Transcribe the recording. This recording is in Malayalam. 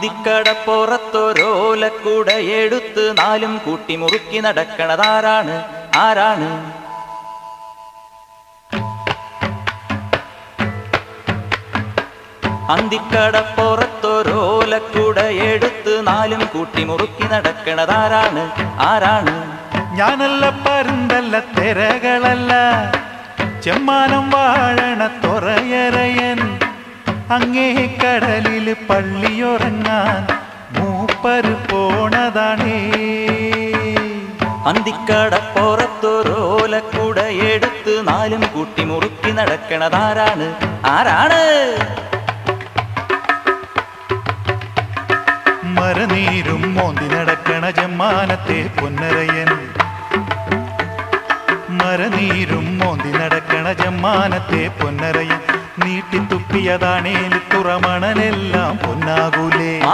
അന്തിക്കടപ്പുറത്തൊരോലക്കുട എടുത്ത് നാലും കൂട്ടി മുറുക്കി നടക്കണതാരാണ്? ആരാണ്? അന്തിക്കടപ്പുറത്തൊരോലക്കുട എടുത്ത് നാലും കൂട്ടി മുറുക്കി നടക്കണതാരാണ്? ആരാണ്? ഞാനല്ല, പരുന്തല്ല, തിരകളല്ല, ചെമ്മാനം വാഴണ തൊറയറയൻ. അങ്ങേ കടലിൽ പള്ളിയുറങ്ങാൻ മൂപ്പര് പോണതാണേ. അന്തിക്കടപ്പുറത്തൊരോലക്കുട എടുത്ത് നാലും കൂട്ടി മുറുക്കി നടക്കണതാരാണ്? ആരാണ്? മരനീരും മോന്തി നടക്കണ ജമ്മാനത്തെ പൊന്നരയൻ. മരനീരും മോന്തി നടക്കണ ജമ്മാനത്തെ പൊന്നരയൻ. നീട്ടിത്തുപ്പിയതാണേൽ തുറമണലെല്ലാം പൊന്നാകൂലേ.